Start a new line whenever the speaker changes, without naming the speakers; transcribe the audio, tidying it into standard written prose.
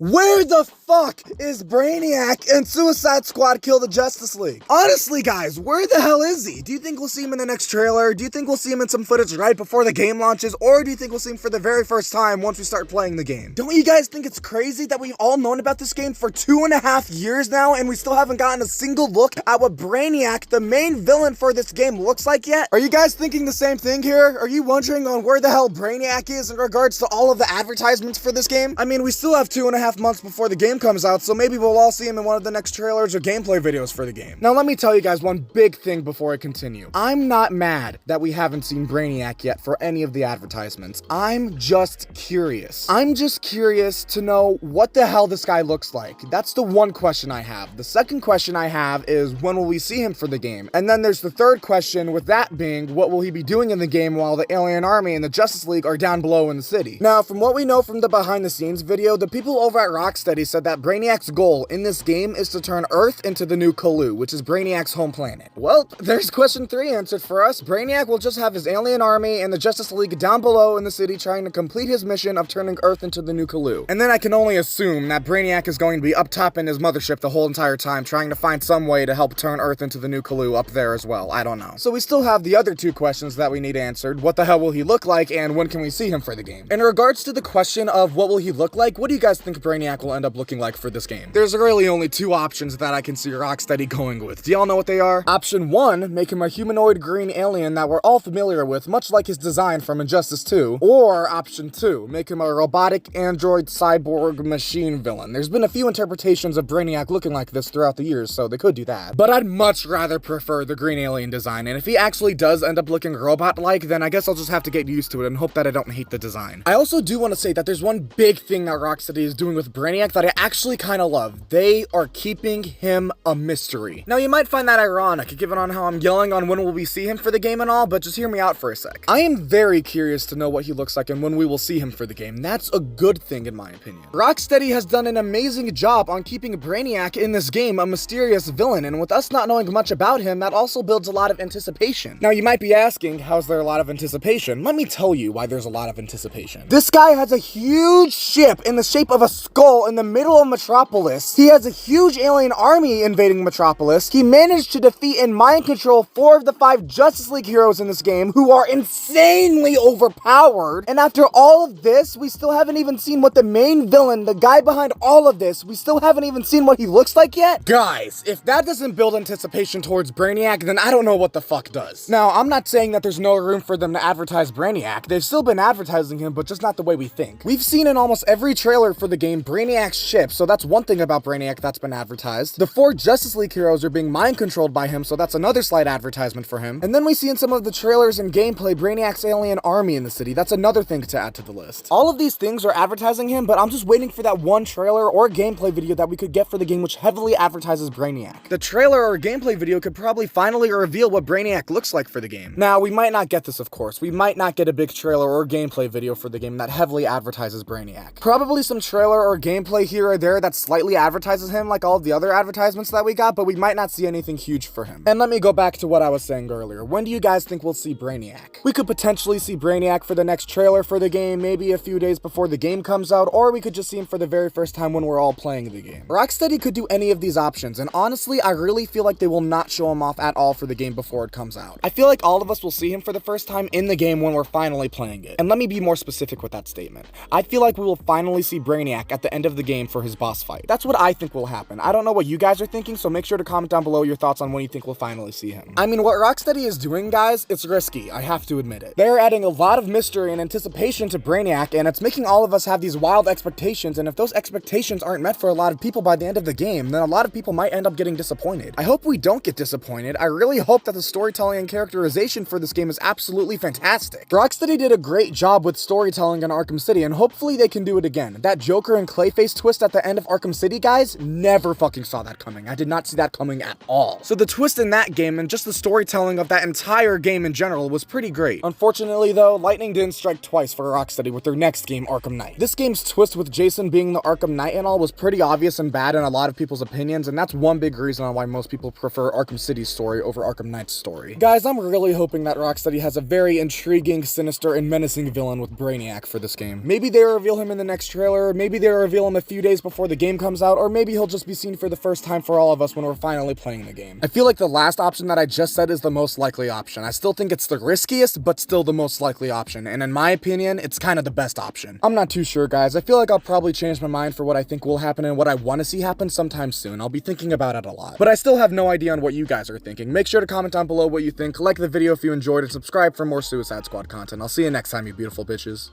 Where the fuck is Brainiac and Suicide Squad Kill the Justice League? Honestly, guys, where the hell is he? Do you think we'll see him in the next trailer? Do you think we'll see him in some footage right before the game launches? Or do you think we'll see him for the very first time once we start playing the game? Don't you guys think it's crazy that we've all known about this game for 2.5 years now and we still haven't gotten a single look at what Brainiac, the main villain for this game, looks like yet? Are you guys thinking the same thing here? Are you wondering on where the hell Brainiac is in regards to all of the advertisements for this game? I mean, we still have 2.5 months before the game comes out, so maybe we'll all see him in one of the next trailers or gameplay videos for the game. Now, let me tell you guys one big thing before I continue. I'm not mad that we haven't seen Brainiac yet for any of the advertisements. I'm just curious. I'm just curious to know what the hell this guy looks like. That's the one question I have. The second question I have is, when will we see him for the game? And then there's the third question, with that being, what will he be doing in the game while the Alien Army and the Justice League are down below in the city? Now, from what we know from the behind the scenes video, the people over at Rocksteady said that Brainiac's goal in this game is to turn Earth into the new Colu, which is Brainiac's home planet. Well, there's question 3 answered for us. Brainiac will just have his alien army and the Justice League down below in the city trying to complete his mission of turning Earth into the new Colu. And then I can only assume that Brainiac is going to be up top in his mothership the whole entire time, trying to find some way to help turn Earth into the new Colu up there as well. I don't know. So we still have the other 2 questions that we need answered. What the hell will he look like, and when can we see him for the game? In regards to the question of what will he look like, what do you guys think Brainiac will end up looking like for this game? There's really only 2 options that I can see Rocksteady going with. Do y'all know what they are? Option 1, make him a humanoid green alien that we're all familiar with, much like his design from Injustice 2. Or option 2, make him a robotic android cyborg machine villain. There's been a few interpretations of Brainiac looking like this throughout the years, so they could do that. But I'd much rather prefer the green alien design, and if he actually does end up looking robot-like, then I guess I'll just have to get used to it and hope that I don't hate the design. I also do want to say that there's one big thing that Rocksteady is doing with Brainiac that I actually kind of love. They are keeping him a mystery. Now, you might find that ironic, given on how I'm yelling on when will we see him for the game and all, but just hear me out for a sec. I am very curious to know what he looks like and when we will see him for the game. That's a good thing in my opinion. Rocksteady has done an amazing job on keeping Brainiac in this game a mysterious villain, and with us not knowing much about him, that also builds a lot of anticipation. Now, you might be asking, how's there a lot of anticipation? Let me tell you why there's a lot of anticipation. This guy has a huge ship in the shape of a skull in the middle of Metropolis. He has a huge alien army invading Metropolis. He managed to defeat and mind control 4 of the 5 Justice League heroes in this game, who are insanely overpowered. And after all of this, we still haven't even seen what the main villain, the guy behind all of this, we still haven't even seen what he looks like yet. Guys, if that doesn't build anticipation towards Brainiac, then I don't know what the fuck does. Now, I'm not saying that there's no room for them to advertise Brainiac. They've still been advertising him, but just not the way we think. We've seen in almost every trailer for the game Brainiac's ship, so that's one thing about Brainiac that's been advertised. The 4 Justice League heroes are being mind controlled by him, so that's another slight advertisement for him. And then we see in some of the trailers and gameplay Brainiac's alien army in the city. That's another thing to add to the list. All of these things are advertising him, but I'm just waiting for that one trailer or gameplay video that we could get for the game which heavily advertises Brainiac. The trailer or gameplay video could probably finally reveal what Brainiac looks like for the game. Now, we might not get this, of course. We might not get a big trailer or gameplay video for the game that heavily advertises Brainiac. Probably some trailer or gameplay here or there that slightly advertises him like all of the other advertisements that we got, but we might not see anything huge for him. And let me go back to what I was saying earlier. When do you guys think we'll see Brainiac? We could potentially see Brainiac for the next trailer for the game, maybe a few days before the game comes out, or we could just see him for the very first time when we're all playing the game. Rocksteady could do any of these options, and honestly, I really feel like they will not show him off at all for the game before it comes out. I feel like all of us will see him for the first time in the game when we're finally playing it. And let me be more specific with that statement. I feel like we will finally see Brainiac at the end of the game for his boss fight. That's what I think will happen. I don't know what you guys are thinking, so make sure to comment down below your thoughts on when you think we'll finally see him. I mean, what Rocksteady is doing, guys, it's risky, I have to admit it. They're adding a lot of mystery and anticipation to Brainiac, and it's making all of us have these wild expectations, and if those expectations aren't met for a lot of people by the end of the game, then a lot of people might end up getting disappointed. I hope we don't get disappointed. I really hope that the storytelling and characterization for this game is absolutely fantastic. Rocksteady did a great job with storytelling in Arkham City, and hopefully they can do it again. That Joker and Clayface twist at the end of Arkham City, guys, never fucking saw that coming. I did not see that coming at all. So the twist in that game and just the storytelling of that entire game in general was pretty great. Unfortunately though, lightning didn't strike twice for Rocksteady with their next game, Arkham Knight. This game's twist with Jason being the Arkham Knight and all was pretty obvious and bad in a lot of people's opinions, and that's one big reason on why most people prefer Arkham City's story over Arkham Knight's story. Guys, I'm really hoping that Rocksteady has a very intriguing, sinister, and menacing villain with Brainiac for this game. Maybe they reveal him in the next trailer, maybe they either reveal him a few days before the game comes out, or maybe he'll just be seen for the first time for all of us when we're finally playing the game. I feel like the last option that I just said is the most likely option. I still think it's the riskiest, but still the most likely option, and in my opinion, it's kind of the best option. I'm not too sure, guys. I feel like I'll probably change my mind for what I think will happen and what I want to see happen sometime soon. I'll be thinking about it a lot. But I still have no idea on what you guys are thinking. Make sure to comment down below what you think, like the video if you enjoyed, and subscribe for more Suicide Squad content. I'll see you next time, you beautiful bitches.